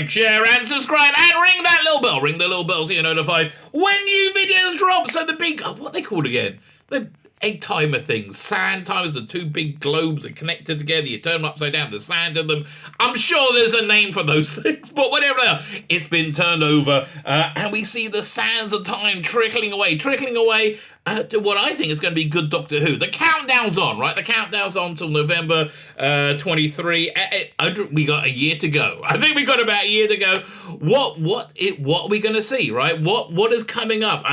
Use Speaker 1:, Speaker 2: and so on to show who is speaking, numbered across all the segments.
Speaker 1: like, share, and subscribe, and ring that little bell. Ring the little bell so you're notified when new videos drop. So the big, what are they called again? The egg timer things. Sand timers, the two big globes that connected together. You turn them upside down, there's sand in them. I'm sure there's a name for those things, but whatever they are, it's been turned over, and we see the sands of time trickling away to what I think is going to be good Doctor Who. The countdown's on, right? The countdown's on till November 23. We got a year to go. I think we got about a year to go. What are we going to see, right? What is coming up?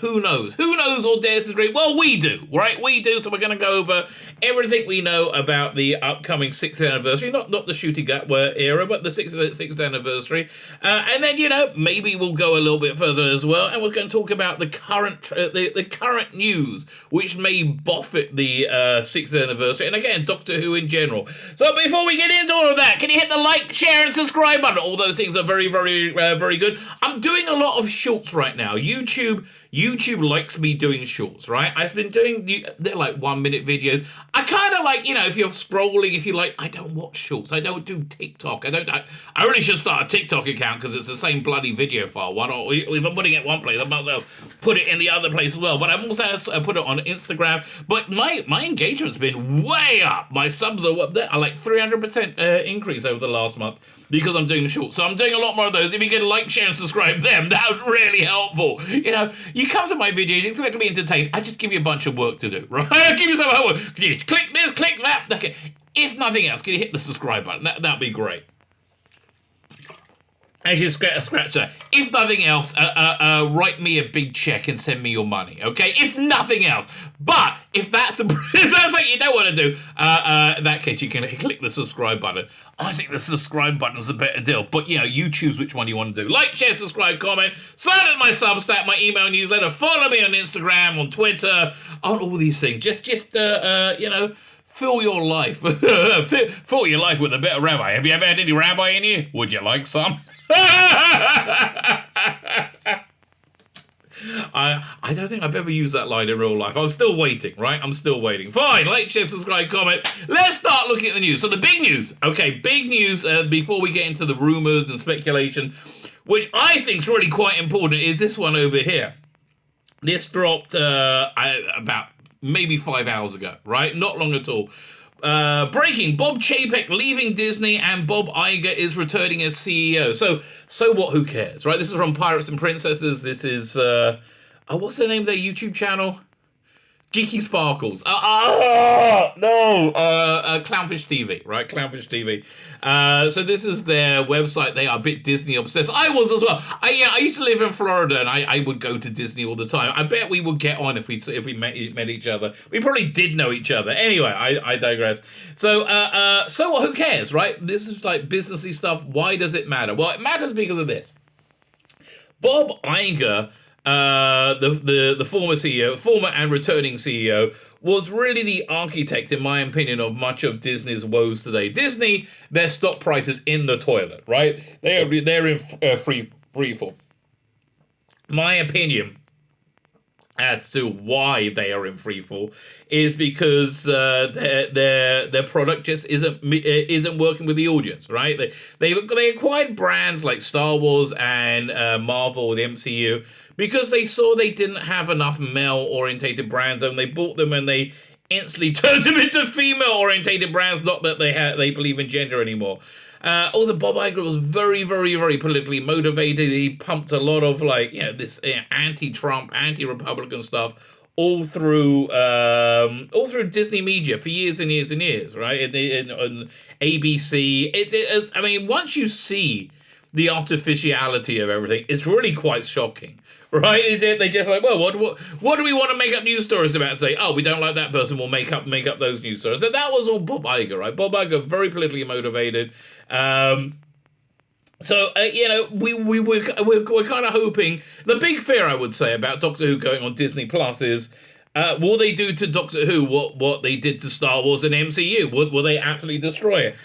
Speaker 1: Who knows? Who knows or dares to dream? Well, we do, right? We do. So we're going to go over everything we know about the upcoming 6th anniversary, not the Shooty Gut era, but the 6th anniversary. And then, maybe we'll go a little bit further as well, and we're going to talk about the current current news, which may buffet the 6th anniversary, and again, Doctor Who in general. So before we get into all of that, can you hit the like, share, and subscribe button? All those things are very, very, very good. I'm doing a lot of shorts right now. YouTube likes me doing shorts, right? I've been doing, they're like 1 minute videos. I kind of like, if you're scrolling, if you like, I don't watch shorts. I don't do TikTok. I really should start a TikTok account because it's the same bloody video file. Why not? If I'm putting it one place, I might as well put it in the other place as well. But I'm also put it on Instagram. But my engagement's been way up. My subs are up there, like 300% increase over the last month, because I'm doing shorts. So I'm doing a lot more of those. If you can like, share, and subscribe them, that was really helpful. You come to my videos, you expect to be entertained. I just give you a bunch of work to do, right? Give you some homework. Can you click this, click that? Okay. If nothing else, can you hit the subscribe button? That'd be great. Actually, scratch that. If nothing else, write me a big check and send me your money, okay? If nothing else. But if that's something you don't want to do, in that case, you can click the subscribe button. I think the subscribe button is a better deal. But, you choose which one you want to do. Like, share, subscribe, comment, sign up my Substack, my email newsletter, follow me on Instagram, on Twitter, on all these things. Just fill your life. Fill your life with a bit of Rabbi. Have you ever had any Rabbi in you? Would you like some? I don't think I've ever used that line in real life. I'm still waiting, right? I'm still waiting. Fine, like, share, subscribe, comment. Let's start looking at the news. So the big news, big news before we get into the rumors and speculation, which I think is really quite important, is this one over here. This dropped about maybe 5 hours ago, right? Not long at all. Breaking, Bob Chapek leaving Disney and Bob Iger is returning as CEO. So what, who cares, right? This is from Pirates and Princesses. This is, what's the name of their YouTube channel? Geeky Sparkles. Clownfish TV, right? Clownfish TV. So this is their website. They are a bit Disney obsessed. I was as well. I used to live in Florida, and I would go to Disney all the time. I bet we would get on if we met each other. We probably did know each other. Anyway, I digress. So what? Who cares, right? This is like businessy stuff. Why does it matter? Well, it matters because of this. Bob Iger, the former CEO, former and returning CEO, was really the architect, in my opinion, of much of Disney's woes today. Disney, their stock price is in the toilet, right? They're in free fall. My opinion as to why they are in free fall is because their product just isn't working with the audience, right? They acquired brands like Star Wars and Marvel, the MCU, because they saw they didn't have enough male-orientated brands, and they bought them and they instantly turned them into female-orientated brands. Not that they believe in gender anymore. Also, Bob Iger was very, very, very politically motivated. He pumped a lot of this anti-Trump, anti-Republican stuff all through Disney media for years and years and years, right? And ABC. Once you see the artificiality of everything, it's really quite shocking. Right? They just like, well, what do we want to make up news stories about? Say, we don't like that person, we'll make up those news stories. So that was all Bob Iger, right? Bob Iger, very politically motivated. We're kind of hoping. The big fear, I would say, about Doctor Who going on Disney Plus is, will they do to Doctor Who what they did to Star Wars and MCU? Will they absolutely destroy it?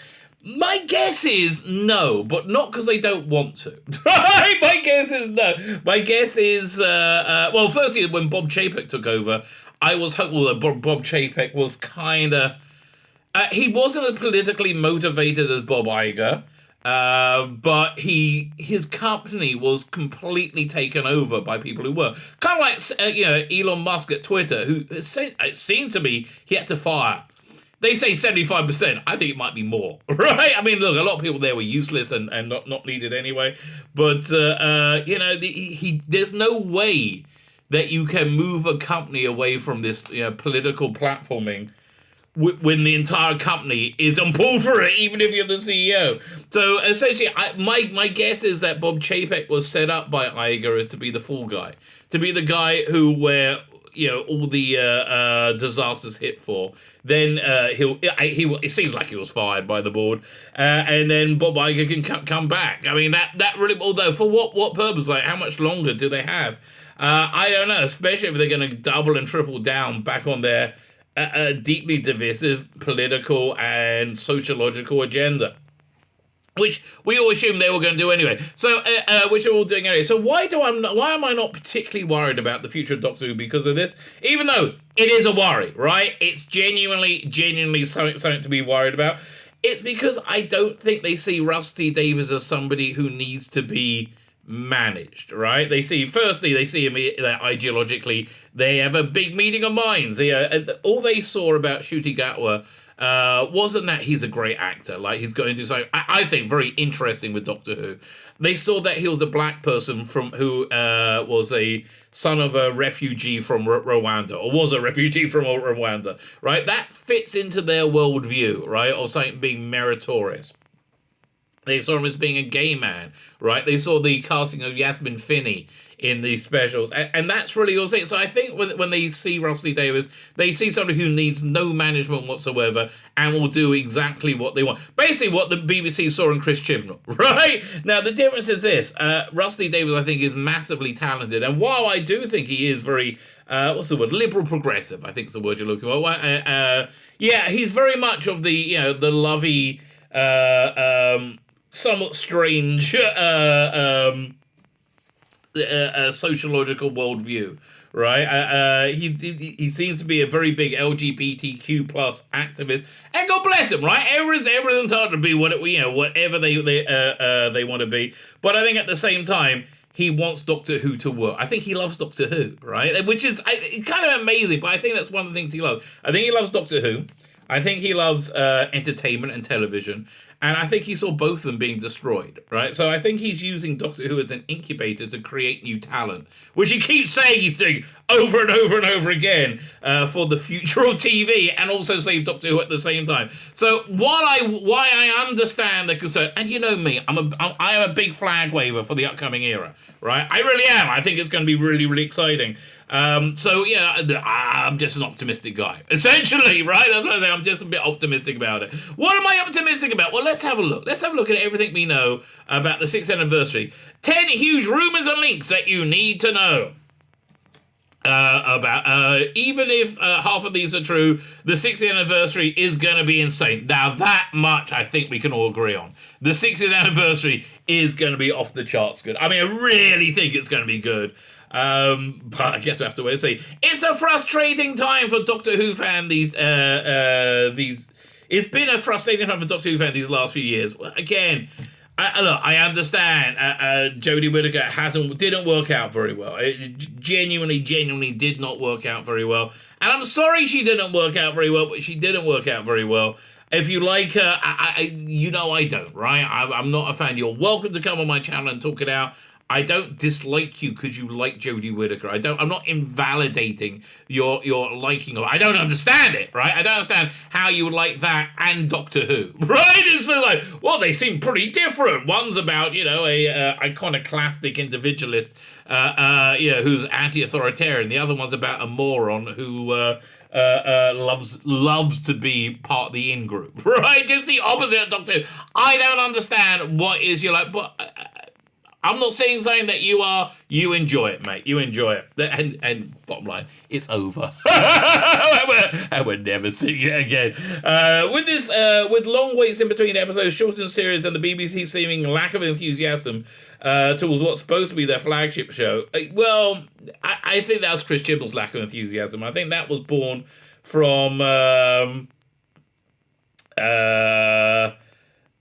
Speaker 1: My guess is no, but not because they don't want to. Right? My guess is no. My guess is, firstly, when Bob Chapek took over, I was hopeful that Bob Chapek was kind of... he wasn't as politically motivated as Bob Iger. But his company was completely taken over by people who were kind of like Elon Musk at Twitter, who it seemed to me he had to fire. They say 75%. I think it might be more, right? I mean, look, a lot of people there were useless and not needed anyway. But there's no way that you can move a company away from this political platforming when the entire company is on board for it, even if you're the CEO. So essentially, my guess is that Bob Chapek was set up by Iger as to be the fall guy, to be the guy where all the disasters hit for. Then it seems like he was fired by the board, and then Bob Iger can come back. I mean that really, although for what purpose? Like, how much longer do they have? I don't know, especially if they're going to double and triple down back on their deeply divisive political and sociological agenda, which we all assumed they were going to do anyway. So, which are all doing anyway. So why am I not particularly worried about the future of Doctor Who because of this? Even though it is a worry, right? It's genuinely something to be worried about. It's because I don't think they see Rusty Davies as somebody who needs to be managed, right? They see him ideologically. They have a big meeting of minds. All they saw about Ncuti Gatwa wasn't that he's a great actor, like he's going to do something I think very interesting with Doctor Who. They saw that he was a black person who was a son of a refugee from Rwanda, or was a refugee from Rwanda, right? That fits into their worldview, right? Or something being meritorious. They saw him as being a gay man, right? They saw the casting of Yasmin Finney in the specials, and that's really all it. So I think when they see Rusty Davies, they see somebody who needs no management whatsoever and will do exactly what they want. Basically what the BBC saw in Chris Chibnall, right? Now, the difference is this. Rusty Davies, I think, is massively talented, and while I do think he is very, liberal progressive, I think is the word you're looking for. He's very much of the lovey, somewhat strange sociological worldview, right? He seems to be a very big LGBTQ plus activist, and God bless him, right? Everyone's entitled to be whatever they want to be. But I think at the same time, he wants Doctor Who to work. I think he loves Doctor Who, right? Which is it's kind of amazing, but I think that's one of the things he loves. I think he loves Doctor Who. I think he loves entertainment and television, and I think he saw both of them being destroyed, right? So I think he's using Doctor Who as an incubator to create new talent, which he keeps saying he's doing over and over and over again for the future of TV, and also save Doctor Who at the same time. So why I understand the concern, and you know me, I am a big flag waver for the upcoming era, right? I really am. I think it's going to be really, really exciting. I'm just an optimistic guy, essentially, right? That's what I say. I'm just a bit optimistic about it. What am I optimistic about? Well, let's have a look. Let's have a look at everything we know about the 6th anniversary. 10 huge rumors and links that you need to know about. Even if half of these are true, the 60th anniversary is going to be insane. Now, that much I think we can all agree on. The 60th anniversary is going to be off the charts good. I mean, I really think it's going to be good. But I guess we have to wait and see. It's a frustrating time for Doctor Who fan. It's been a frustrating time for Doctor Who fan these last few years. Again, I understand. Jodie Whittaker didn't work out very well. It genuinely did not work out very well. And I'm sorry she didn't work out very well, but she didn't work out very well. If you like her, I don't, right? I'm not a fan. You're welcome to come on my channel and talk it out. I don't dislike you because you like Jodie Whittaker. I'm not invalidating your liking of it. I don't understand it, right? I don't understand how you would like that and Doctor Who, right? It's like, well, they seem pretty different. One's about, a iconoclastic individualist, who's anti-authoritarian. The other one's about a moron who loves to be part of the in-group, right? Just the opposite of Doctor Who. I don't understand what is you like, but I'm not saying something that you are. You enjoy it, mate. You enjoy it. And bottom line, it's over. and we're never seeing it again. With long waits in between episodes, shortened series, and the BBC seeming lack of enthusiasm towards what's supposed to be their flagship show. Well, I think that's Chris Chibnall's lack of enthusiasm. I think that was born from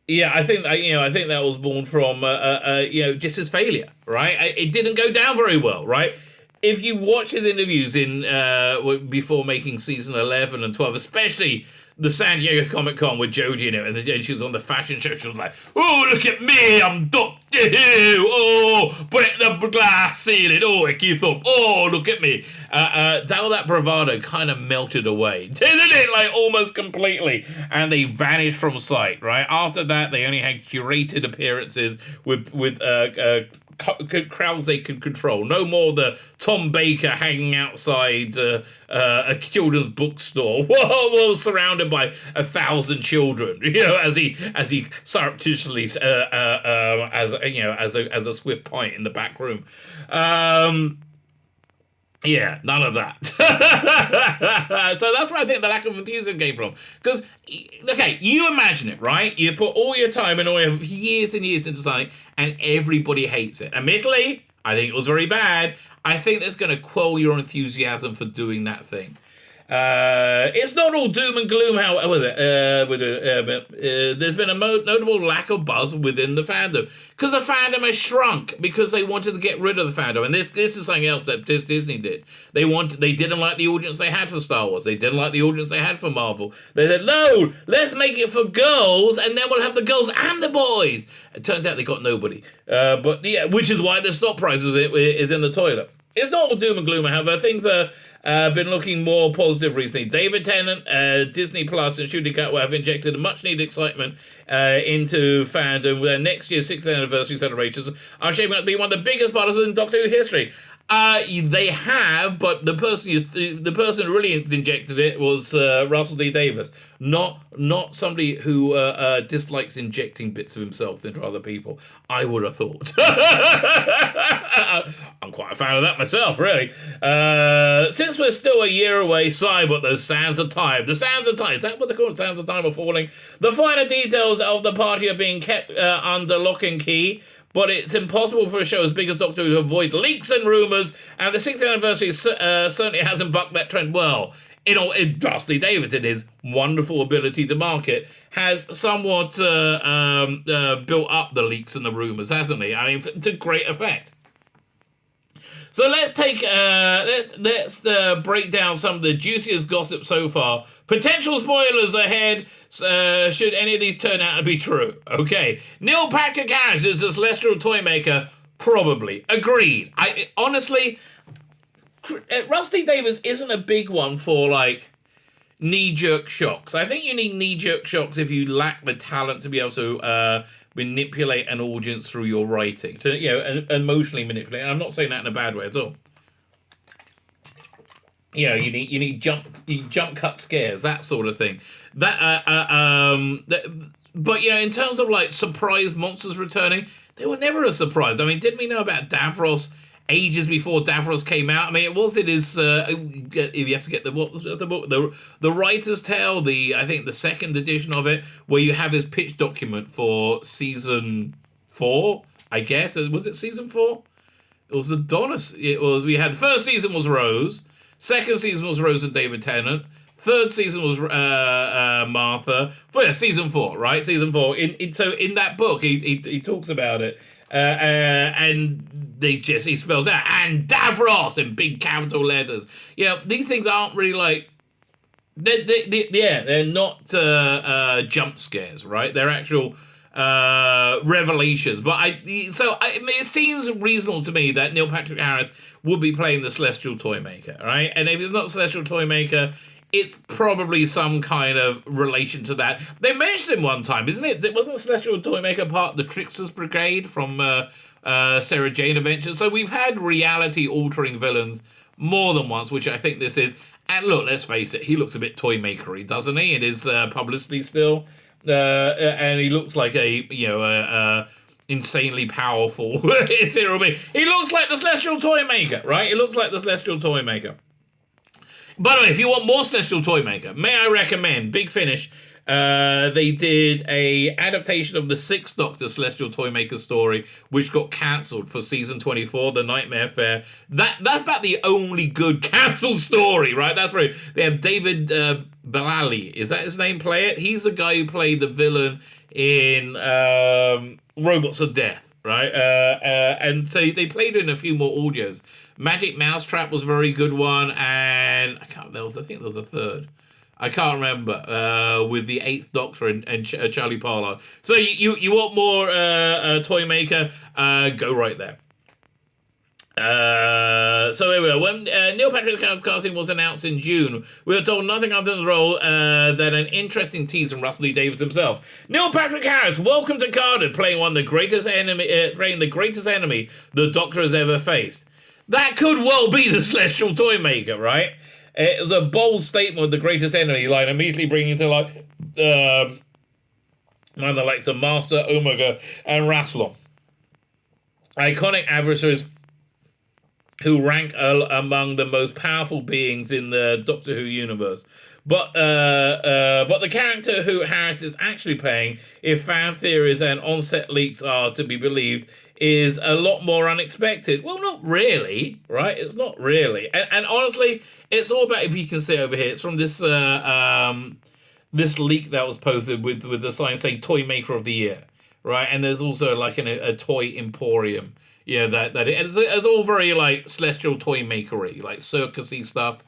Speaker 1: Yeah, I think that, I think that was born from just his failure, right? It didn't go down very well, right? If you watch his interviews in before making season 11 and 12, especially the San Diego Comic Con with Jodie in it, and she was on the fashion show, she was like, "Oh, look at me, I'm Doctor Who. Oh, break the glass ceiling. Oh, Icky Thump. Oh, look at me." That bravado kind of melted away, didn't it? Like almost completely, and they vanished from sight. Right after that, they only had curated appearances with crowds they could control. No more the Tom Baker hanging outside a children's bookstore, whoa, surrounded by 1,000 children. As he surreptitiously as a swift pint in the back room. Yeah, none of that. So that's where I think the lack of enthusiasm came from. Because, okay, you imagine it, right? You put all your time and all your years and years into something, and everybody hates it. Admittedly, I think it was very bad. I think that's going to quell your enthusiasm for doing that thing. It's not all doom and gloom, but there's been a notable lack of buzz within the fandom because the fandom has shrunk because they wanted to get rid of the fandom, and this is something else that Disney did. They didn't like the audience they had for Star Wars. They didn't like the audience they had for Marvel. They said, "No, let's make it for girls, and then we'll have the girls and the boys." It turns out they got nobody, but yeah, which is why the stock price is in the toilet. It's not all doom and gloom, however. Things are been looking more positive recently. David Tennant, Disney Plus, and Shooting Cat have injected much needed excitement into fandom. With their next year's 6th anniversary celebrations are shaping up to be one of the biggest parts in Doctor Who history. They have, but the person who really injected it was Russell D. Davies, not somebody who dislikes injecting bits of himself into other people. I would have thought. I'm quite a fan of that myself, really. Since we're still a year away, sigh, but those sands of time. The sands of time, is that what they're called? Sands of time are falling. The finer details of the party are being kept under lock and key. But it's impossible for a show as big as Doctor Who to avoid leaks and rumours, and the 6th anniversary certainly hasn't bucked that trend well. Rusty Davies, in his wonderful ability to market, has somewhat built up the leaks and the rumours, hasn't he? I mean, to great effect. So let's break down some of the juiciest gossip so far. Potential spoilers ahead, should any of these turn out to be true. Okay, Neil Patrick Harris is the Celestial Toymaker. Probably. Agreed. Honestly, Rusty Davies isn't a big one for, like, knee-jerk shocks. I think you need knee-jerk shocks if you lack the talent to be able to manipulate an audience through your writing, to emotionally manipulate. And I'm not saying that in a bad way at all. You need jump cut scares, that sort of thing. But in terms of like surprise monsters returning, they were never a surprise. I mean, didn't we know about Davros ages before Davros came out? I mean, it was in his. If you have to get the book, the Writer's Tale, I think the second edition of it, where you have his pitch document for season 4. I guess was it season 4? It was Adonis. We had the first season was Rose. Second season was Rose and David Tennant. Third season was Martha. Season 4, right? Season 4. So in that book, he talks about it, and he spells out and Davros in big capital letters. These things aren't really like they're not jump scares, right? They're actual revelations. But it seems reasonable to me that Neil Patrick Harris would be playing the Celestial Toymaker, right? And if it's not Celestial Toymaker, it's probably some kind of relation to that. They mentioned him one time, isn't it? Wasn't Celestial Toymaker part of the Tricksters Brigade from Sarah Jane Adventures? So we've had reality-altering villains more than once, which I think this is. And look, let's face it, he looks a bit Toymaker-y, doesn't he? In his publicity still. And he looks like a insanely powerful ethereal being. He looks like the Celestial Toymaker, right? He looks like the Celestial Toymaker. By the way, if you want more Celestial Toymaker, may I recommend Big Finish? They did a adaptation of the 6th Doctor Celestial Toymaker story, which got cancelled for season 24, The Nightmare Fair. That's about the only good cancelled story, right? That's right. They have David Bilali, is that his name? Play it. He's the guy who played the villain in Robots of Death, right? And so they played in a few more audios. Magic Mousetrap was a very good one, and I think there was a third. I can't remember, with the Eighth Doctor and Charlie Parlow. So you want more Toymaker? Go right there. So here we are. When Neil Patrick Harris' casting was announced in June, we were told nothing other than the role than an interesting tease from Russell T Davies himself. Neil Patrick Harris, welcome to Cardiff, playing the greatest enemy the Doctor has ever faced. That could well be the Celestial Toymaker, right? It was a bold statement with the greatest enemy line, immediately bringing to life one of the likes of Master, Omega, and Rassilon. Iconic adversaries who rank among the most powerful beings in the Doctor Who universe. But the character who Harris is actually playing, if fan theories and on-set leaks are to be believed, is a lot more unexpected. Well, not really, right? It's not really. And honestly, it's all about, if you can see over here, it's from this this leak that was posted with the sign saying Toymaker of the Year, right? And there's also like a toy emporium. Yeah, it's all very like Celestial Toymakery, like circusy stuff.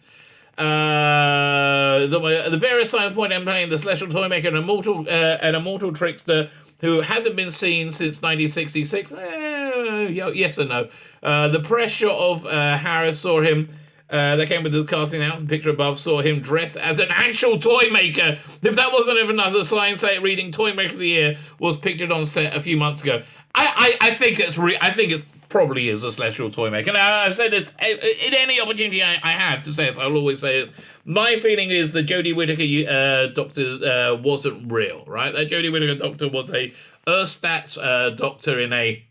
Speaker 1: The various signs point I'm playing the Celestial Toymaker, an immortal trickster who hasn't been seen since 1966. Yes and no. The press shot of Harris saw him. That came with the casting announcement picture above, saw him dressed as an actual Toymaker. If that wasn't even another sign reading Toymaker of the Year was pictured on set a few months ago. I think it probably is a Celestial Toymaker. Now, I've said this in any opportunity I have to say it. I'll always say it. My feeling is the Jodie Whittaker Doctor wasn't real, right? That Jodie Whittaker Doctor was a Earthstats Doctor in a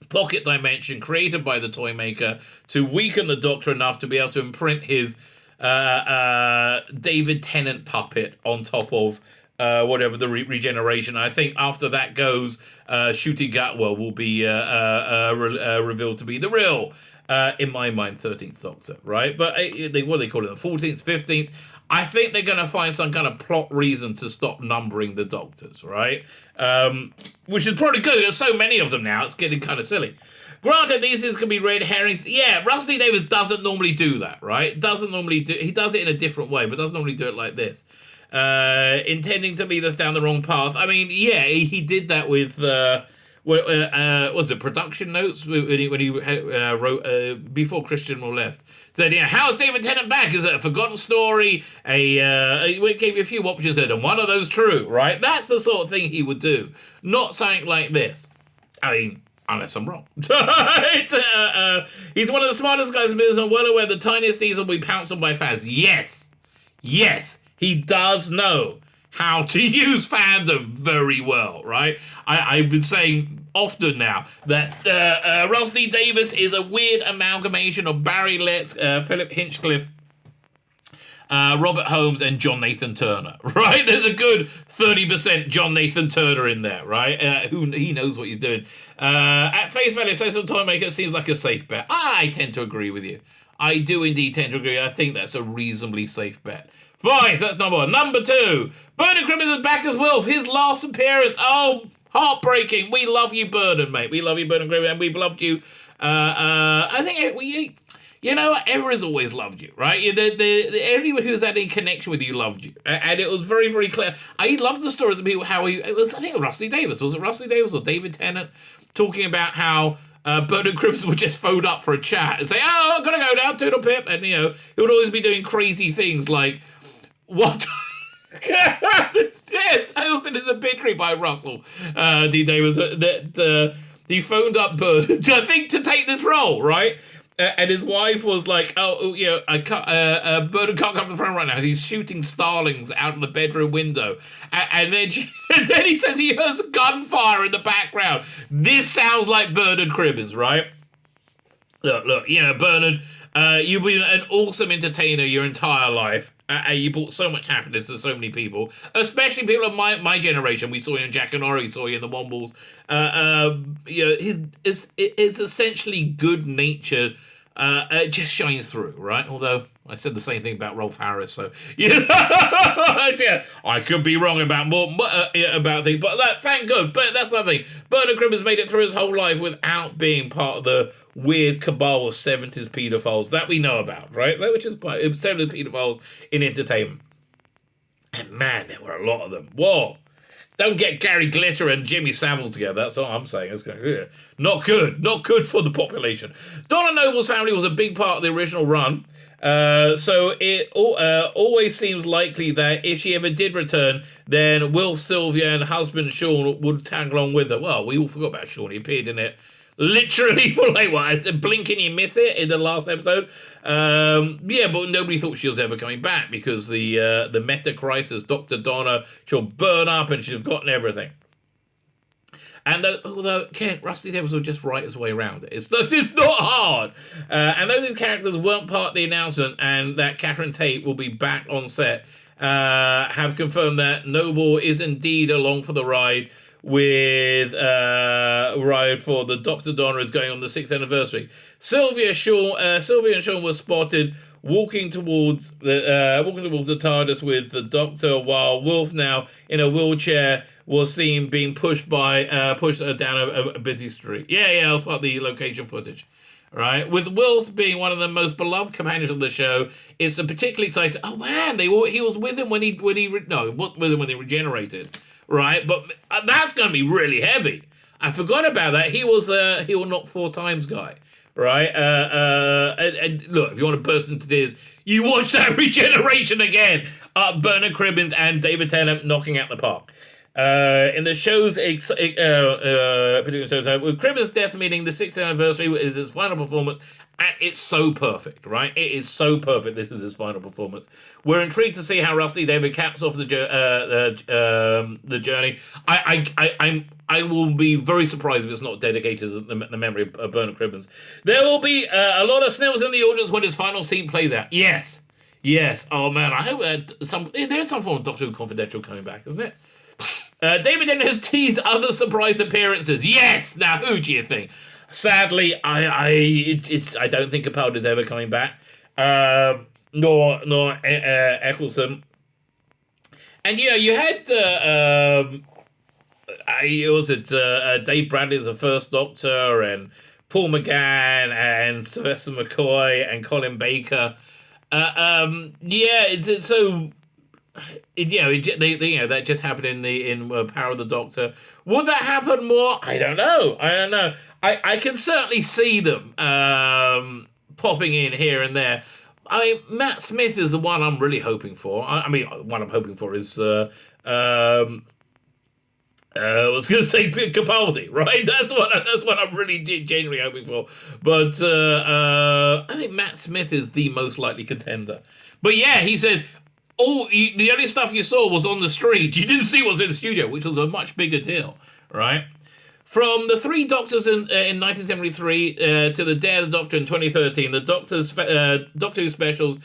Speaker 1: pocket dimension created by the Toymaker to weaken the Doctor enough to be able to imprint his David Tennant puppet on top of whatever the regeneration. I think after that goes, Ncuti Gatwa will be revealed to be the real, in my mind, 13th Doctor, right? But what do they call it, the 14th, 15th? I think they're going to find some kind of plot reason to stop numbering the Doctors, right? Which is probably good. There's so many of them now, it's getting kind of silly. Granted, these things can be red herrings. Yeah, Russell T Davies doesn't normally do that, right? He does it in a different way, but doesn't normally do it like this. Intending to lead us down the wrong path. I mean, yeah, he did that with was it production notes when he wrote before Christian left. Said, yeah, how's David Tennant back? Is it a forgotten story? He gave you a few options there, and one of those true, right? That's the sort of thing he would do, not something like this. I mean, unless I'm wrong. He's one of the smartest guys in business and well aware the tiniest things will be pounced on by fans. Yes. He does know how to use fandom very well, right? I've been saying often now that Russell T Davies is a weird amalgamation of Barry Letts, Philip Hinchcliffe, Robert Holmes, and John Nathan Turner, right? There's a good 30% John Nathan Turner in there, right? He knows what he's doing. At face value, Celestial Toymaker seems like a safe bet. I tend to agree with you. I do indeed tend to agree. I think that's a reasonably safe bet. Fine, so that's number one. Number two, Bernard Cribbins is back as Wilf. His last appearance. Oh, heartbreaking. We love you, Bernard, mate. We love you, Bernard Cribbins, and we've loved you. I think you know what? Everyone's always loved you, right? Everyone who's had any connection with you loved you, and it was very, very clear. I love the stories of people how it was. I think Russell T Davies. Was it Russell T Davies or David Tennant talking about how Bernard Cribbins would just phone up for a chat and say, "Oh, I'm gonna go now, toodle pip," and he would always be doing crazy things like. What? Yes, I also did a obituary by Russell T Davies that he phoned up Bernard, I think, to take this role, right? And his wife was like, Bernard can't come to the front right now. He's shooting starlings out of the bedroom window. And then he says he hears gunfire in the background. This sounds like Bernard Cribbins, right? Look, Bernard, you've been an awesome entertainer your entire life. You brought so much happiness to so many people, especially people of my generation. We saw you in Jack and Ori, saw you in the Wombles. It's essentially good nature. It just shines through, right? Although I said the same thing about Rolf Harris, so yeah, I could be wrong about about things, but thank God. But that's the thing. Bernard Cribbins made it through his whole life without being part of the weird cabal of 70s paedophiles that we know about, right? Which is quite 70s paedophiles in entertainment. And man, there were a lot of them. Whoa. Don't get Gary Glitter and Jimmy Savile together. That's all I'm saying. It's not good. Not good for the population. Donna Noble's family was a big part of the original run. So it always seems likely that if she ever did return, then Will, Sylvia, and husband Sean would tag along with her. Well, we all forgot about Sean. He appeared in it literally for like what, a blink and you miss it in the last episode. Yeah, but nobody thought she was ever coming back because the meta crisis, Dr. Donna, she'll burn up and she's gotten everything. And although Rusty Davis will just write his way around it. It's not hard. And though these characters weren't part of the announcement and that Catherine Tate will be back on set, have confirmed that Noble is indeed along for the ride with ride for the Dr. Donna is going on the 6th anniversary. Sylvia and Sean were spotted walking towards the TARDIS with the Doctor, while Wilf, now in a wheelchair, was seen being pushed down a busy street. Yeah, that was part of the location footage. Right, with Wilf being one of the most beloved companions of the show, it's a particularly exciting. Oh man, he was with him when he regenerated. Right, but that's going to be really heavy. I forgot about that. He was not 4 times guy. Right, and look, if you want to burst into tears, you watch that regeneration again. Bernard Cribbins and David Tennant knocking out the park. In the show's particular shows, with Cribbins' death meaning the 6th anniversary is his final performance, and it's so perfect, right? It is so perfect. This is his final performance. We're intrigued to see how Rusty David caps off the journey. I will be very surprised if it's not dedicated to the memory of Bernard Cribbins. There will be a lot of snails in the audience when his final scene plays out. Yes. Oh man, I hope there's some form of Doctor Who Confidential coming back, isn't it? David Tennant has teased other surprise appearances. Yes. Now, who do you think? Sadly, I don't think Capaldi's ever coming back. Nor Eccleston. And you had Dave Bradley as the first Doctor, and Paul McGann, and Sylvester McCoy, and Colin Baker. It's so. That just happened in Power of the Doctor. Would that happen more? I don't know. I can certainly see them popping in here and there. I mean, Matt Smith is the one I'm really hoping for. One I'm hoping for is I was going to say Capaldi, right? That's what I'm really genuinely hoping for. But I think Matt Smith is the most likely contender. But yeah, he said, the only stuff you saw was on the street. You didn't see what was in the studio, which was a much bigger deal, right? From the 3 Doctors in 1973 to the Dare the Doctor in 2013, the Doctor Who specials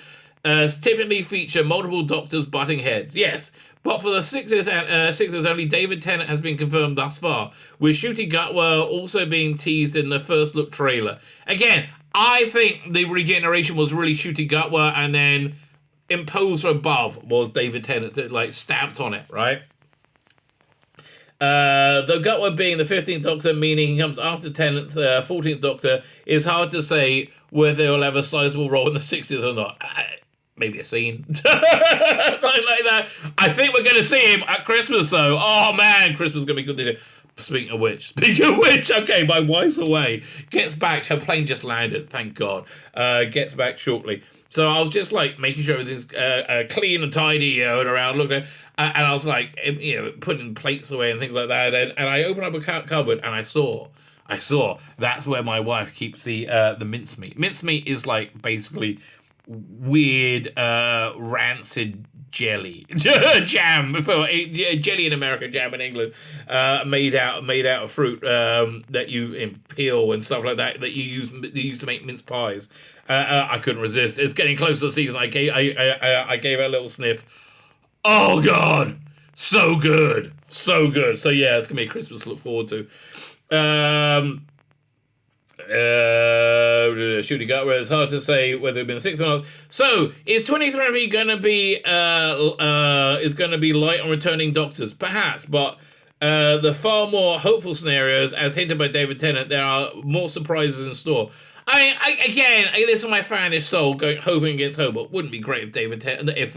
Speaker 1: typically feature multiple Doctors butting heads. Yes, but for the 6th only David Tennant has been confirmed thus far, with Ncuti Gatwa also being teased in the first look trailer. Again, I think the regeneration was really Ncuti Gatwa, and then imposed above was David Tennant, like stamped on it, right? Though Gatwa being the 15th Doctor, meaning he comes after Tennant's 14th Doctor, is hard to say whether he'll have a sizable role in the 60s or not. Maybe a scene. Something like that. I think we're going to see him at Christmas, though. Oh, man, Christmas is going to be good this year. Speaking of which, okay, my wife's away. Gets back, her plane just landed, thank God. Gets back shortly. So I was just like making sure everything's clean and tidy around, looking at, and I was like, putting plates away and things like that. And I opened up a cupboard and I saw that's where my wife keeps the mincemeat. Mincemeat is like basically weird rancid jelly jam, jelly in America, jam in England, made out of fruit that you peel and stuff like that you use to make mince pies. I couldn't resist. It's getting close to the season. I gave it a little sniff. Oh God, so good. So yeah, it's gonna be a Christmas to look forward to. Shooting gut where it's hard to say whether it's been 6 or not. So, is 23 going to be light on returning doctors? Perhaps, but the far more hopeful scenarios, as hinted by David Tennant, there are more surprises in store. Again, this is my fanish soul hoping against hope, but wouldn't it be great if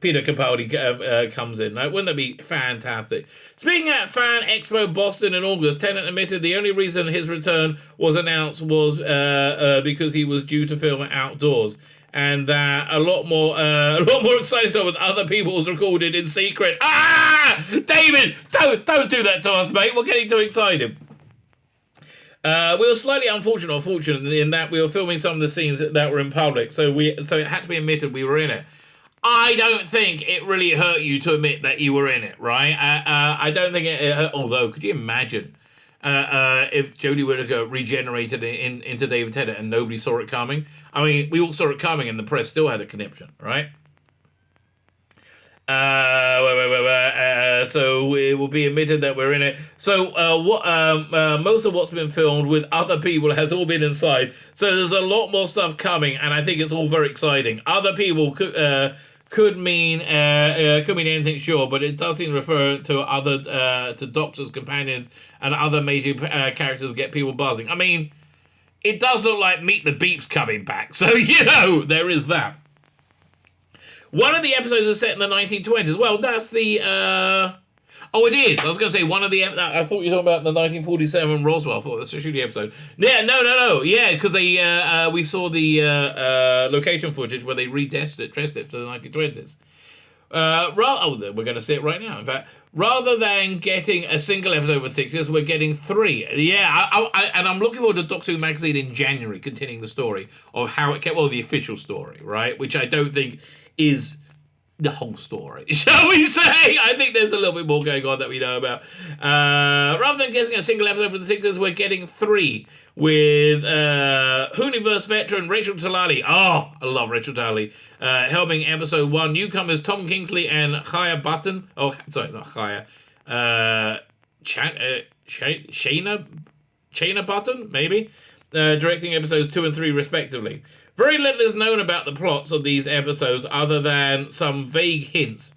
Speaker 1: Peter Capaldi comes in? Right? Wouldn't that be fantastic? Speaking at Fan Expo Boston in August, Tennant admitted the only reason his return was announced was because he was due to film outdoors, and that a lot more exciting stuff with other people was recorded in secret. David, don't do that to us, mate. We're getting too excited. We were slightly unfortunate or fortunate in that we were filming some of the scenes that were in public, so it had to be admitted we were in it. I don't think it really hurt you to admit that you were in it, right? I don't think it hurt, although, could you imagine if Jodie Whittaker regenerated into David Tennant and nobody saw it coming? I mean, we all saw it coming and the press still had a conniption, right? So it will be admitted that we're in it. So most of what's been filmed with other people has all been inside. So there's a lot more stuff coming, and I think it's all very exciting. Other people could mean anything, sure, but it does seem to refer to doctors, companions, and other major characters get people buzzing. I mean, it does look like Meet the Beeps coming back, so there is that. One of the episodes is set in the 1920s. Well, that's the... it is. I was going to say, one of the... I thought you were talking about the 1947 Roswell. I thought that's a shooting episode. Yeah, no. Yeah, because we saw the location footage where they dressed it for the 1920s. We're going to see it right now. In fact, rather than getting a single episode with 6, we're getting 3. Yeah, and I'm looking forward to Doctor Who magazine in January, continuing the story of how it came... Well, the official story, right? Which I don't think is the whole story, shall we say? I think there's a little bit more going on that we know about. Rather than getting a single episode for the 6, we're getting 3 with Hooniverse veteran Rachel Talalay. Oh, I love Rachel Talalay. Helming episode 1. Newcomers Tom Kingsley and Chaya Button. Oh, sorry, not Chaya. Shayna Button, maybe. Directing episodes 2 and 3 respectively. Very little is known about the plots of these episodes other than some vague hints.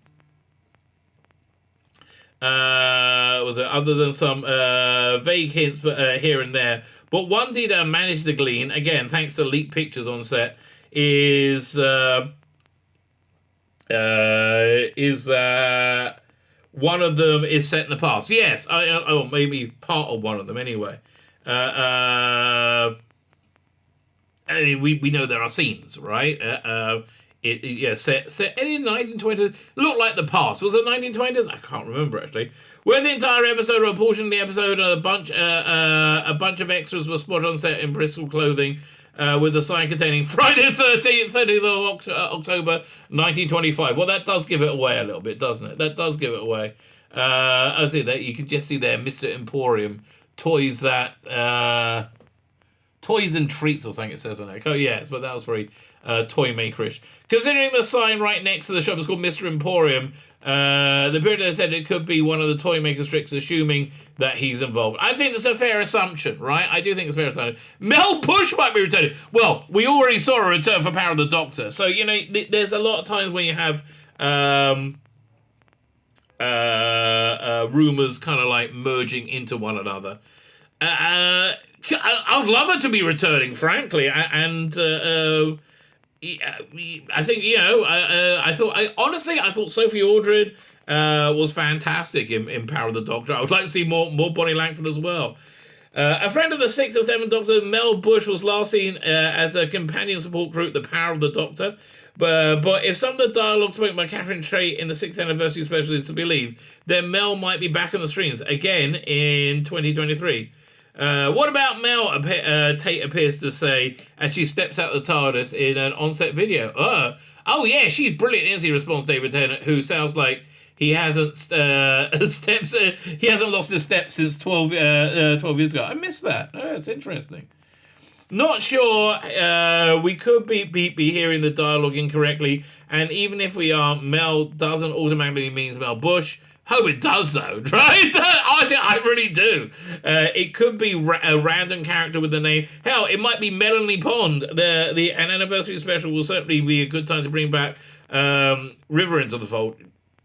Speaker 1: Other than some vague hints here and there. But one did I managed to glean, again, thanks to leaked pictures on set, is that one of them is set in the past. Yes, maybe part of one of them anyway. We know there are scenes, right? Set in the 1920s. Looked like the past. Was it 1920s? I can't remember actually. Where the entire episode or a portion of the episode, a bunch of extras were spotted on set in Bristol clothing, with a sign containing Friday the 30th of October 1925. Well, that does give it away a little bit, doesn't it? That does give it away. I see that you can just see there, Mr. Emporium, toys and treats or something it says on it. Oh, yes, but that was very Toymaker-ish. Considering the sign right next to the shop is called Mr. Emporium, the period said it could be one of the Toymaker tricks, assuming that he's involved. I think it's a fair assumption, right? I do think it's a fair assumption. Mel Bush might be returning. Well, we already saw a return for Power of the Doctor. So, there's a lot of times when you have rumours kind of like merging into one another. I would love her to be returning, frankly, and I think I thought Sophie Aldred was fantastic in Power of the Doctor. I would like to see more Bonnie Langford as well. A friend of the 6th or 7th Doctor, Mel Bush, was last seen as a companion support group, The Power of the Doctor. But if some of the dialogue spoken by Catherine Tate in the 6th anniversary special is to be believed, then Mel might be back on the screens again in 2023. What about Mel? Tate appears to say as she steps out the TARDIS in an on-set video. Oh yeah, she's brilliant, isn't he? Responds David Tennant, who sounds like he hasn't he hasn't lost his step since 12 years ago. I missed that. Oh, it's interesting. Not sure. We could be hearing the dialogue incorrectly, and even if we are, Mel doesn't automatically mean Mel Bush. Hope it does though, right? I really do. It could be a random character with the name. Hell, it might be Melanie Pond. An anniversary special will certainly be a good time to bring back River into the fold.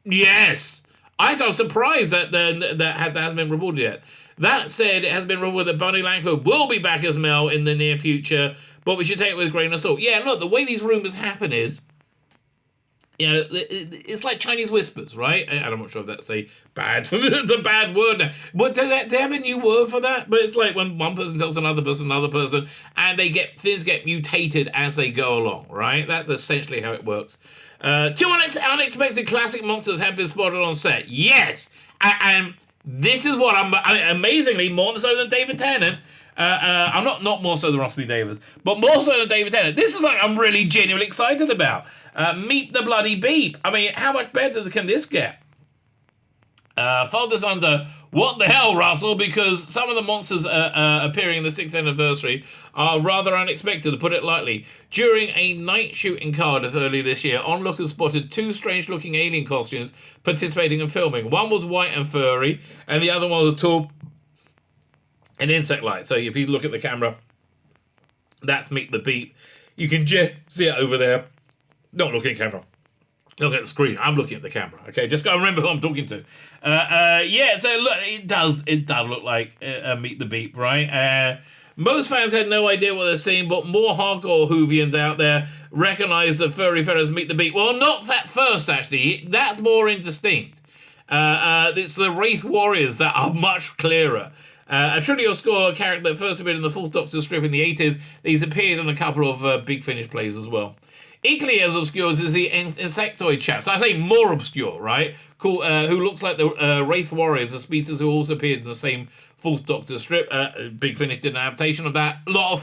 Speaker 1: Yes, I was surprised that hasn't been reported yet. That said, it has been reported that Bunny Langford will be back as Mel in the near future, but we should take it with a grain of salt. Yeah, look, the way these rumors happen is, it's like Chinese whispers, right? And I'm not sure if that's a bad word now. But do they have a new word for that? But it's like when one person tells another person, and things get mutated as they go along, right? That's essentially how it works. Two unexpected classic monsters have been spotted on set. Yes, and this is what I'm amazingly more so than David Tennant. I'm not more so than Rossley Davis, but more so than David Tennant. This is like I'm really genuinely excited about. Meet the bloody beep. I mean, how much better can this get? Fold this under what the hell, Russell, because some of the monsters appearing in the 6th anniversary are rather unexpected, to put it lightly. During a night shoot in Cardiff earlier this year, onlookers spotted two strange-looking alien costumes participating in filming. One was white and furry, and the other one was tall and insect-like. So if you look at the camera, that's Meet the Beep. You can just see it over there. Don't look at the camera. Look at the screen. I'm looking at the camera. Okay, just gotta remember who I'm talking to. Yeah. So look, it does look like Meet the Beep, right? Most fans had no idea what they're seeing, but more hardcore Whovians out there recognize the furry fellas Meet the Beep. Well, not that first actually. That's more indistinct. It's the Wraith Warriors that are much clearer. A truly obscure character that first appeared in the Fourth Doctor strip in the 80s. He's appeared in a couple of Big Finish plays as well. Equally as obscure is the insectoid chap. So I think more obscure, right? Cool. Who looks like the Wraith Warriors, a species who also appeared in the same Fourth Doctor strip. Big Finish did an adaptation of that. A lot of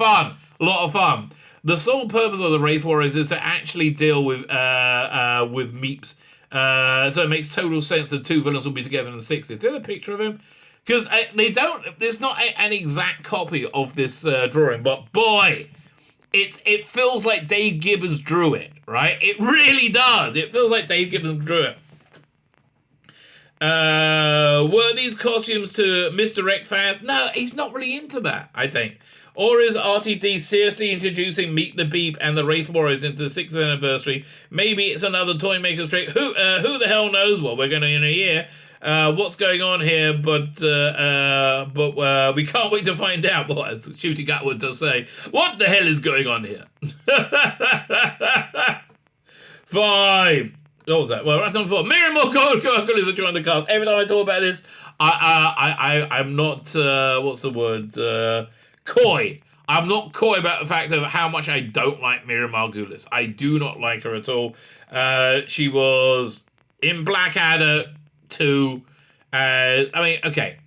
Speaker 1: fun. The sole purpose of the Wraith Warriors is to actually deal with Meeps. So it makes total sense that two villains will be together in the 60s. Do you have a picture of him? Because they don't. There's not an exact copy of this drawing, but boy. It feels like Dave Gibbons drew it, right? It really does. It feels like Dave Gibbons drew it. Were these costumes to misdirect fans? No, he's not really into that, I think. Or is RTD seriously introducing Meet the Beep and the Wraith Warriors into the 6th anniversary? Maybe it's another Toymaker trick. Who the hell knows? Well, we're going to in a year. What's going on here, but we can't wait to find out. Well, as Shooty Gatwood does say, what the hell is going on here? Fine. What was that? Well, right on for Miriam O'Connell is joining the cast. Every time I talk about this, I'm not what's the word? Coy. I'm not coy about the fact of how much I don't like Miriam Margulis. I do not like her at all. She was in Blackadder 2. I mean, okay.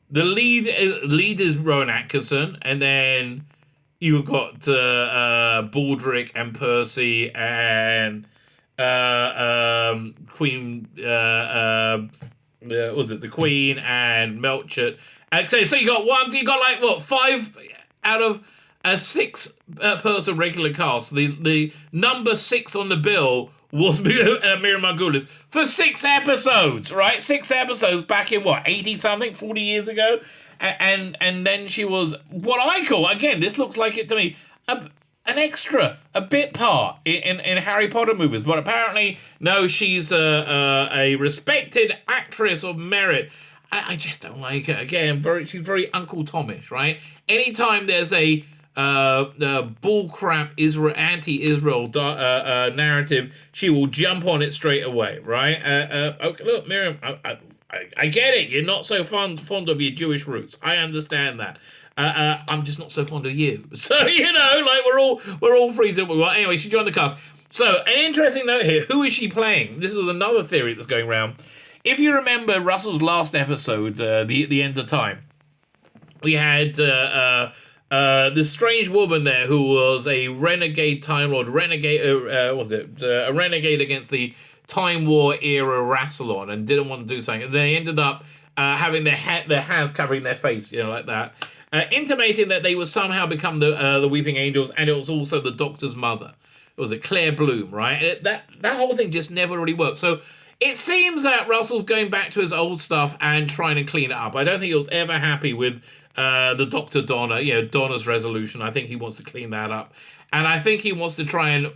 Speaker 1: The lead is Rowan Atkinson, and then you've got Baldrick and Percy and Queen. Was it the Queen and Melchett? So you got like what 5 out of a 6-person regular cast. The number 6 on the bill was Miriam Margulis for 6 episodes, right? 6 episodes back in what 80-something, 40 years ago, and then she was what I call, again, this looks like it to me, an extra, a bit part in Harry Potter movies, but apparently no, she's a respected actress of merit. I just don't like her. Again, she's very Uncle Tomish, right? Anytime there's a bullcrap anti-Israel narrative, she will jump on it straight away, right? Okay, look, Miriam, I get it. You're not so fond of your Jewish roots. I understand that. I'm just not so fond of you. So like we're all free to. Well, anyway, she joined the cast. So an interesting note here: who is she playing? This is another theory that's going around. If you remember Russell's last episode, the End of Time, we had this strange woman there who was a renegade Time Lord, a renegade against the Time War era Rassilon and didn't want to do something. And they ended up having their hands covering their face, like that, intimating that they would somehow become the Weeping Angels, and it was also the Doctor's mother. Was it Claire Bloom, right? That whole thing just never really worked. So it seems that Russell's going back to his old stuff and trying to clean it up. I don't think he was ever happy with the Dr. Donna, Donna's resolution. I think he wants to clean that up. And I think he wants to try and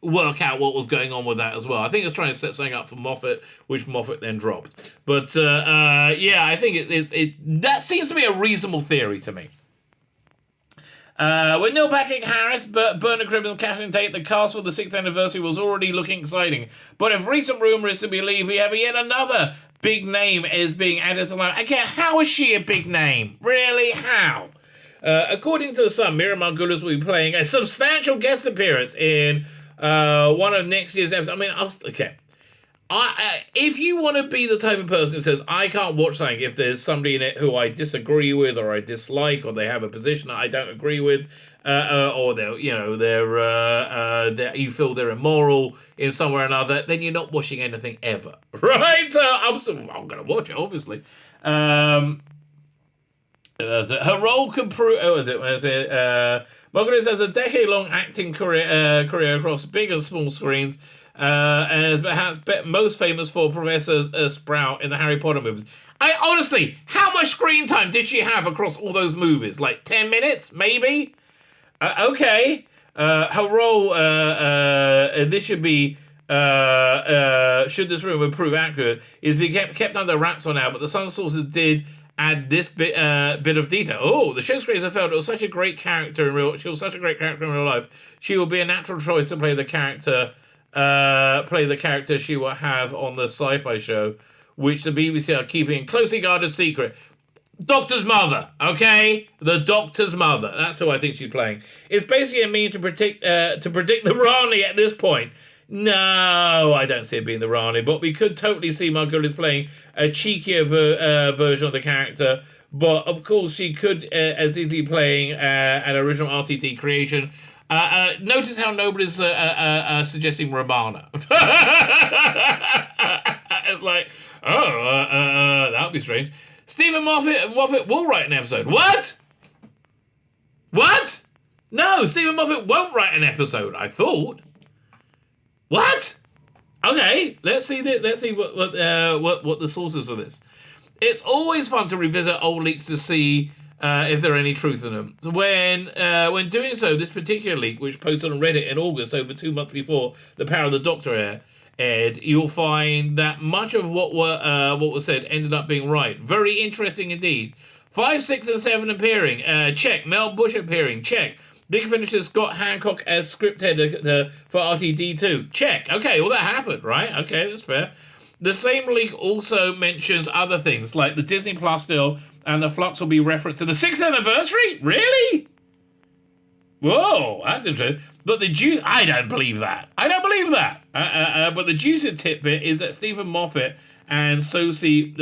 Speaker 1: work out what was going on with that as well. I think he was trying to set something up for Moffat, which Moffat then dropped. But I think that seems to be a reasonable theory to me. When Neil Patrick Harris, Bernard Cribbins, Catherine Tate, the cast for the 6th anniversary was already looking exciting. But if recent rumour is to be believed, we have yet another big name is being added to the line. Again, how is she a big name? Really? How? According to the Sun, Mira Margulis will be playing a substantial guest appearance in one of next year's episodes. If you want to be the type of person who says, I can't watch something if there's somebody in it who I disagree with or I dislike or they have a position that I don't agree with, or you feel they're immoral in some way or another, then you're not watching anything ever, right? So I'm going to watch it, obviously. Her role can prove... Margaret has a decade-long acting career across big and small screens, and is perhaps most famous for Professor Sprout in the Harry Potter movies. Honestly, how much screen time did she have across all those movies? Like 10 minutes, maybe? Okay. Her role, this should be, should this rumor prove accurate, is being kept under wraps on now, but the Sun sources did add this bit of detail. Oh, the show's creator felt it was such a great character in real. She was such a great character in real life. She will be a natural choice to play the character. She will have on the sci-fi show, which the BBC are keeping a closely guarded secret. Doctor's mother, okay? The Doctor's mother. That's who I think she's playing. It's basically a mean to predict the Rani at this point. No, I don't see it being the Rani, but we could totally see Margulis playing a cheekier version of the character. But of course, she could as easily playing an original RTD creation. Notice how nobody's suggesting Romana. It's like, that would be strange. Stephen Moffat will write an episode. What? No, Stephen Moffat won't write an episode, I thought. What? Okay, let's see what the sources for this. It's always fun to revisit old leaks to see if there are any truth in them. So when doing so, this particular leak, which posted on Reddit in August, over 2 months before The Power of the Doctor aired, you'll find that much of what was said ended up being right. Very interesting indeed. 5, 6, and 7 appearing. Check. Mel Bush appearing. Check. Big Finisher Scott Hancock as script head for RTD2. Check. Okay, well that happened, right? Okay, that's fair. The same leak also mentions other things, like the Disney Plus deal, and the Flux will be referenced to the 6th anniversary? Really? Whoa, that's interesting. But I don't believe that. But the juicy tidbit is that Stephen Moffat and Sosie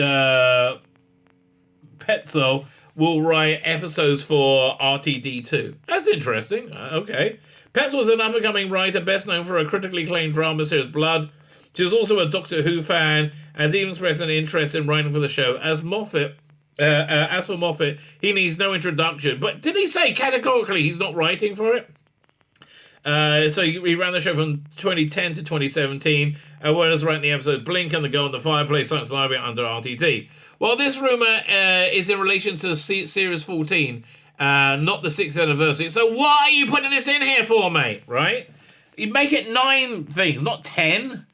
Speaker 1: Petzold will write episodes for RTD2. That's interesting. Okay. Petzold was an up-and-coming writer, best known for a critically acclaimed drama series, Blood. She was also a Doctor Who fan, and has even expressed an interest in writing for the show. As for Moffat, he needs no introduction. But did he say categorically he's not writing for it? So he ran the show from 2010 to 2017, as well as writing the episode Blink and the Girl in the Fireplace Science Library under RTD. Well, this rumour is in relation to Series 14, not the 6th anniversary. So why are you putting this in here for, mate? Right? You make it 9 things, not 10.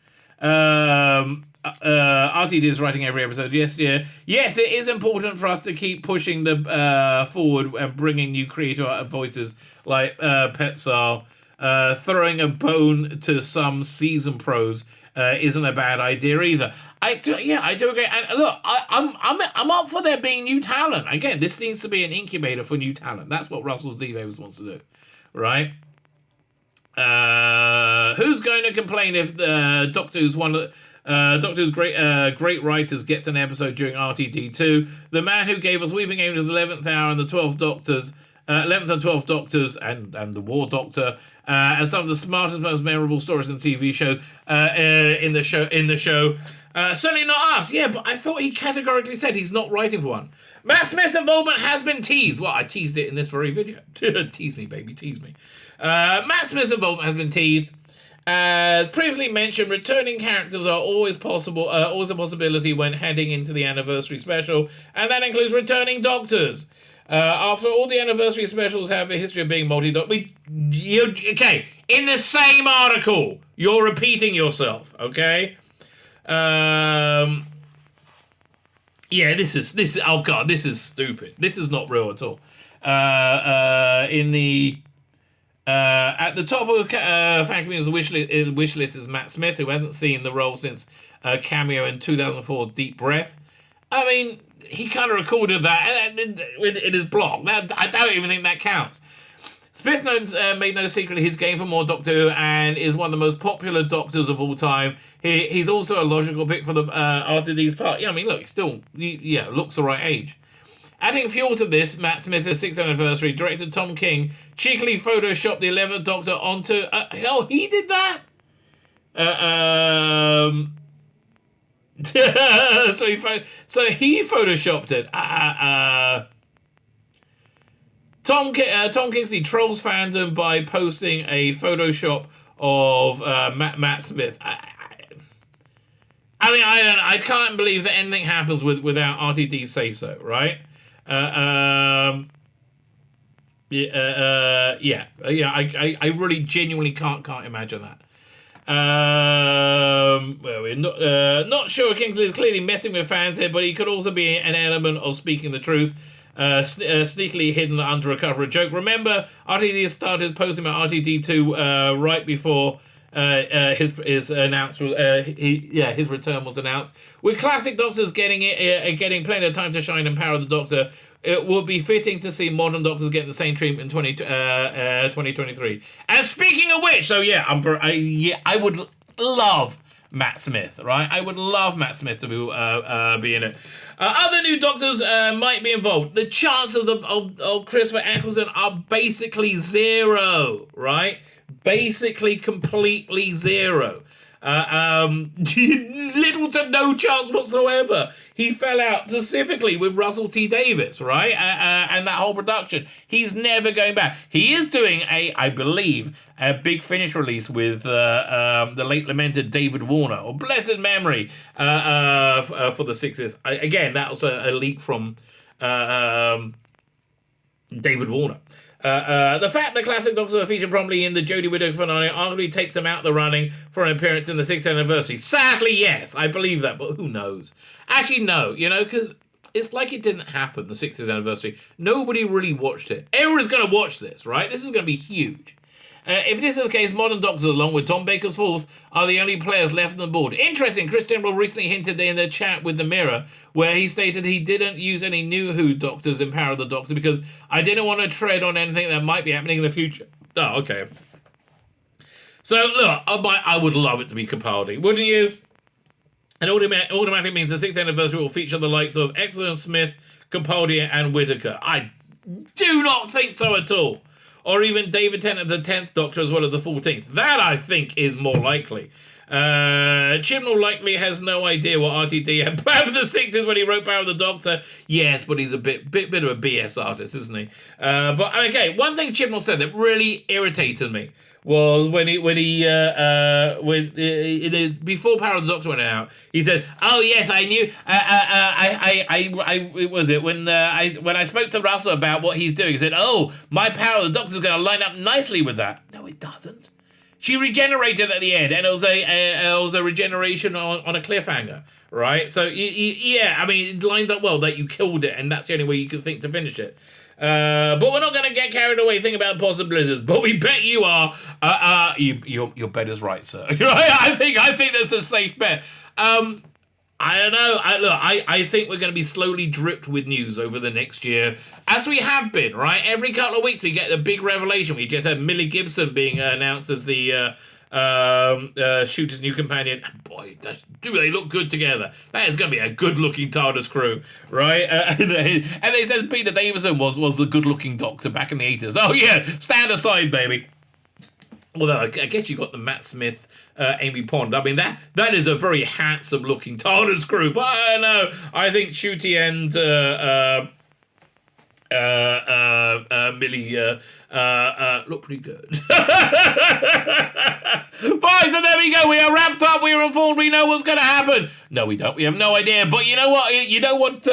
Speaker 1: RTD is writing every episode. Yes, it is important for us to keep pushing the forward and bringing new creative voices like Petzal. Throwing a bone to some season pros isn't a bad idea either. I do agree. And look, I'm up for there being new talent. Again, this seems to be an incubator for new talent. That's what Russell D. Davies wants to do, right? Who's going to complain if the Doctor Who's one of Doctor Who's great writers gets an episode during RTD2? The man who gave us Weeping Angels, the 11th Hour, and the 12 Doctors 11th and 12th Doctors and the War Doctor, and some of the smartest, most memorable stories in the TV show in the show. Certainly not us. Yeah, but I thought he categorically said he's not writing for one. Matt Smith's involvement has been teased. Well, I teased it in this very video. Tease me, baby, tease me. Matt Smith's involvement has been teased. As previously mentioned, returning characters are always a possibility when heading into the anniversary special, and that includes returning Doctors. After all, the anniversary specials have a history of being multi-doctor. Okay, in the same article, you're repeating yourself. Okay. Yeah, this is. Oh God, this is stupid. This is not real at all. At the top of fan community's wish list is Matt Smith, who hasn't seen the role since cameo in 2004's Deep Breath. I mean, he kind of recorded that in his blog. I don't even think that counts. Smith made no secret of his game for more Doctor Who and is one of the most popular Doctors of all time. He's also a logical pick for the RTD's part. Yeah, I mean, look, he still looks the right age. Adding fuel to this, Matt Smith's 6th anniversary, director Tom King cheekily photoshopped the 11th Doctor onto... he did that? So he photoshopped it. Tom Kingsley trolls fandom by posting a Photoshop of Matt Smith. I can't believe that anything happens without RTD say so, right? I really genuinely can't imagine that. We're not sure Kingsley is clearly messing with fans here, but he could also be an element of speaking the truth. Sneakily hidden under a cover of joke. Remember, RTD started posting about RTD2 right before his announcement. His return was announced. With classic Doctors getting plenty of time to shine and power the Doctor, it would be fitting to see modern Doctors getting the same treatment in 2023. And speaking of which, I would love Matt Smith, right? I would love Matt Smith to be in it. Other new Doctors might be involved. The chances of Christopher Eccleston are basically zero, right? Basically completely zero. Little to no chance whatsoever. He fell out specifically with Russell T Davies, right? And that whole production. He's never going back. He is doing I believe, a big finish release with the late lamented David Warner, or blessed memory, for the 60th. Again, that was a leak from David Warner. The fact that classic Doctors are featured prominently in the Jodie Whittaker finale arguably takes them out the running for an appearance in the 6th anniversary. Sadly, yes, I believe that, but who knows? Actually, no, because it's like it didn't happen, the 60th anniversary. Nobody really watched it. Everyone's going to watch this, right? This is going to be huge. If this is the case, modern Doctors, along with Tom Baker's fourth, are the only players left on the board. Interesting, Chris Timbrell recently hinted in their chat with The Mirror, where he stated he didn't use any new Who Doctors in Power of the Doctor because I didn't want to tread on anything that might be happening in the future. Oh, okay. So, look, I would love it to be Capaldi, wouldn't you? And automatically means the 6th anniversary will feature the likes of Eccleston, Smith, Capaldi, and Whittaker. I do not think so at all. Or even David Tennant, the 10th Doctor, as well as the 14th. That, I think, is more likely. Chibnall likely has no idea what RTD had planned for the 60s when he wrote Power of the Doctor. Yes, but he's a bit of a BS artist, isn't he? But, okay, one thing Chibnall said that really irritated me was when before Power of the Doctor went out, he said, "Oh yes, I knew. When I spoke to Russell about what he's doing, he said, oh, my Power of the Doctor is going to line up nicely with that. No, it doesn't. She regenerated at the end, and it was a regeneration on a cliffhanger, right? So yeah, I mean, it lined up well that you killed it, and that's the only way you could think to finish it." But we're not going to get carried away thinking about possibilities. But we bet you are. Your bet is right, sir. I think that's a safe bet. I don't know. I think we're going to be slowly dripped with news over the next year, as we have been. Right, every couple of weeks we get a big revelation. We just had Millie Gibson being announced as the Shooter's new companion. Boy, do they look good together. That is going to be a good-looking TARDIS crew, right? And they said Peter Davison was the good-looking Doctor back in the 80s. Oh, yeah, stand aside, baby. Although, I guess you got the Matt Smith, Amy Pond. I mean, that is a very handsome-looking TARDIS crew. But I don't know. I think Shooty and Millie look pretty good. Fine, so there we go. We are wrapped up. We are informed. We know what's going to happen. No, we don't. We have no idea. But you know what? You know what?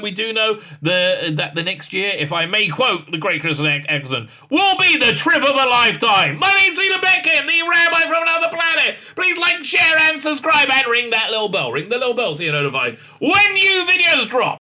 Speaker 1: We do know that the next year, if I may quote the great Chris Eccleston, will be the trip of a lifetime. My name's Tzvi Lebetkin, the rabbi from another planet. Please like, share, and subscribe, and ring that little bell. Ring the little bell so you're notified when new videos drop.